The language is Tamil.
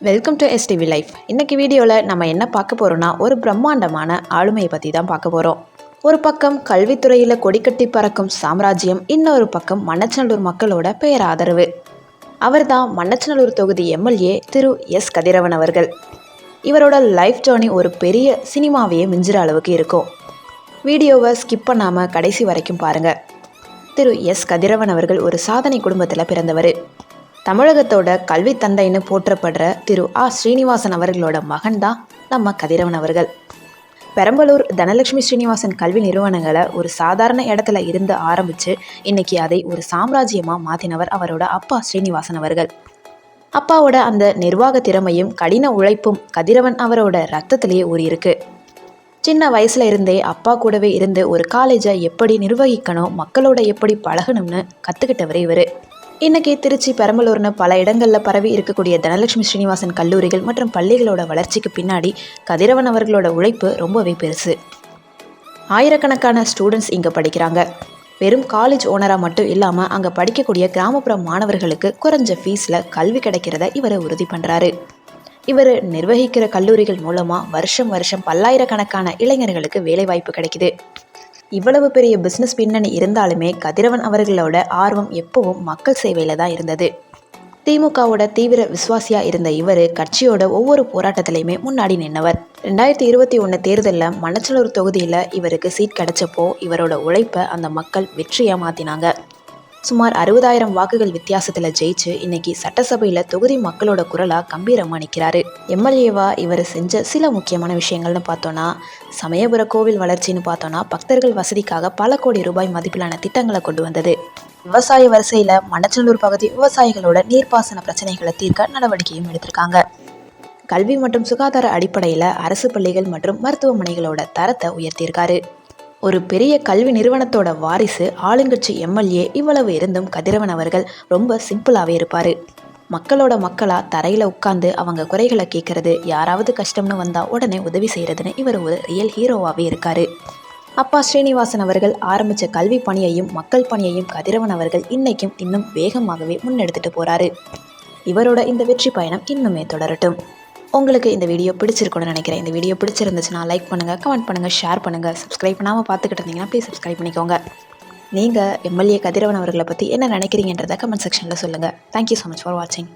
Welcome to STV life. இன்றைக்கி வீடியோவில் நம்ம என்ன பார்க்க போகிறோன்னா, ஒரு பிரம்மாண்டமான ஆளுமையை பற்றி தான் பார்க்க போகிறோம். ஒரு பக்கம் கல்வித்துறையில் கொடிக்கட்டி பறக்கும் சாம்ராஜ்யம், இன்னொரு பக்கம் மண்ணச்சநல்லூர் மக்களோட பேராதரவு. அவர் தான் மண்ணச்சநல்லூர் தொகுதி எம்எல்ஏ திரு எஸ் கதிரவன் அவர்கள். இவரோட லைஃப் ஜேர்னி ஒரு பெரிய சினிமாவையே மிஞ்சுற அளவுக்கு இருக்கும். வீடியோவை ஸ்கிப் பண்ணாமல் கடைசி வரைக்கும் பாருங்கள். திரு எஸ் கதிரவன் அவர்கள் ஒரு சாதனை குடும்பத்தில் பிறந்தவர். தமிழகத்தோட கல்வி தந்தைன்னு போற்றப்படுற திரு ஆ ஸ்ரீனிவாசன் அவர்களோட மகன் தான் நம்ம கதிரவன் அவர்கள். பெரம்பலூர் தனலட்சுமி ஸ்ரீனிவாசன் கல்வி நிறுவனங்களை ஒரு சாதாரண இடத்துல இருந்து ஆரம்பித்து இன்னைக்கு அதை ஒரு சாம்ராஜ்யமாக மாற்றினவர் அவரோட அப்பா ஸ்ரீனிவாசன் அவர்கள். அப்பாவோட அந்த நிர்வாக திறமையும் கடின உழைப்பும் கதிரவன் அவரோட ரத்தத்திலேயே ஊறியிருக்கு. சின்ன வயசுல இருந்தே அப்பா கூடவே இருந்து ஒரு காலேஜை எப்படி நிர்வகிக்கணும், மக்களோட எப்படி பழகணும்னு கற்றுக்கிட்டவர் இவர். இன்றைக்கி திருச்சி, பெரம்பலூர்னு பல இடங்களில் பரவி இருக்கக்கூடிய தனலட்சுமி ஸ்ரீனிவாசன் கல்லூரிகள் மற்றும் பள்ளிகளோட வளர்ச்சிக்கு பின்னாடி கதிரவன் அவர்களோட உழைப்பு ரொம்பவே பெருசு. ஆயிரக்கணக்கான ஸ்டூடெண்ட்ஸ் இங்கே படிக்கிறாங்க. வெறும் காலேஜ் ஓனராக மட்டும் இல்லாமல் அங்கே படிக்கக்கூடிய கிராமப்புற மாணவர்களுக்கு குறைஞ்ச ஃபீஸில் கல்வி கிடைக்கிறத இவர் உறுதி பண்ணுறாரு. இவர் நிர்வகிக்கிற கல்லூரிகள் மூலமாக வருஷம் பல்லாயிரக்கணக்கான இளைஞர்களுக்கு வேலைவாய்ப்பு கிடைக்குது. இவ்வளவு பெரிய பிஸ்னஸ் பின்னணி இருந்தாலுமே கதிரவன் அவர்களோட ஆர்வம் எப்பவும் மக்கள் சேவையில் தான் இருந்தது. திமுகவோட தீவிர விசுவாசியாக இருந்த இவர் கட்சியோட ஒவ்வொரு போராட்டத்திலையுமே முன்னாடி நின்றவர். 2021 தேர்தலில் மண்ணச்சநல்லூர் தொகுதியில் இவருக்கு சீட் கிடைச்சப்போ இவரோட உழைப்பை அந்த மக்கள் வெற்றியாக மாற்றினாங்க. சுமார் 60,000 வாக்குகள் வித்தியாசத்தில் ஜெயிச்சு இன்னைக்கு சட்டசபையில் தொகுதி மக்களோட குரலாக கம்பீரமாக நிற்கிறாரு. எம்எல்ஏவா இவர் செஞ்ச சில முக்கியமான விஷயங்கள்னு பார்த்தோன்னா, சமயபுர கோவில் வளர்ச்சின்னு பார்த்தோன்னா பக்தர்கள் வசதிக்காக பல கோடி ரூபாய் மதிப்பிலான திட்டங்களை கொண்டு வந்தது. விவசாய வரிசையில் மண்ணச்சநல்லூர் பகுதி விவசாயிகளோட நீர்ப்பாசன பிரச்சனைகளை தீர்க்க நடவடிக்கையும் எடுத்திருக்காங்க. கல்வி மற்றும் சுகாதார அடிப்படையில் அரசு பள்ளிகள் மற்றும் மருத்துவமனைகளோட தரத்தை உயர்த்தியிருக்காரு. ஒரு பெரிய கல்வி நிறுவனத்தோட வாரிசு, ஆளுங்கட்சி எம்எல்ஏ. இவ்வளவு இருந்தும் கதிரவன் அவர்கள் ரொம்ப சிம்பிளாகவே இருப்பார். மக்களோட மக்களாக தரையில் உட்காந்து அவங்க குறைகளை கேட்கறது, யாராவது கஷ்டம்னு வந்தால் உடனே உதவி செய்கிறதுன்னு இவர் ஒரு ரியல் ஹீரோவாகவே இருக்கார். அப்பா ஸ்ரீனிவாசன் அவர்கள் ஆரம்பித்த கல்வி பணியையும் மக்கள் பணியையும் கதிரவன் அவர்கள் இன்னைக்கும் இன்னும் வேகமாகவே முன்னெடுத்துட்டு போகிறாரு. இவரோட இந்த வெற்றி பயணம் இன்னுமே தொடரட்டும். உங்களுக்கு இந்த வீடியோ பிடிச்சிருக்குன்னு நினைக்கிறேன். இந்த வீடியோ பிடிச்சிருந்துச்சுன்னா லைக் பண்ணுங்கள், கமெண்ட் பண்ணுங்கள், ஷேர் பண்ணுங்கள். சப்ஸ்கிரைப் பண்ணாமல் பார்த்துக்கிட்டு இருந்தீங்கன்னா ப்ளீஸ் சப்ஸ்கிரைப் பண்ணிக்கோங்க. நீங்கள் எம்எல்ஏ கதிரவன் அவர்களை பற்றி என்ன நினைக்கிறீங்கன்றதை கமெண்ட் செக்ஷனில் சொல்லுங்கள். தேங்க்யூ ஸோ மச் ஃபார் வாட்சிங்.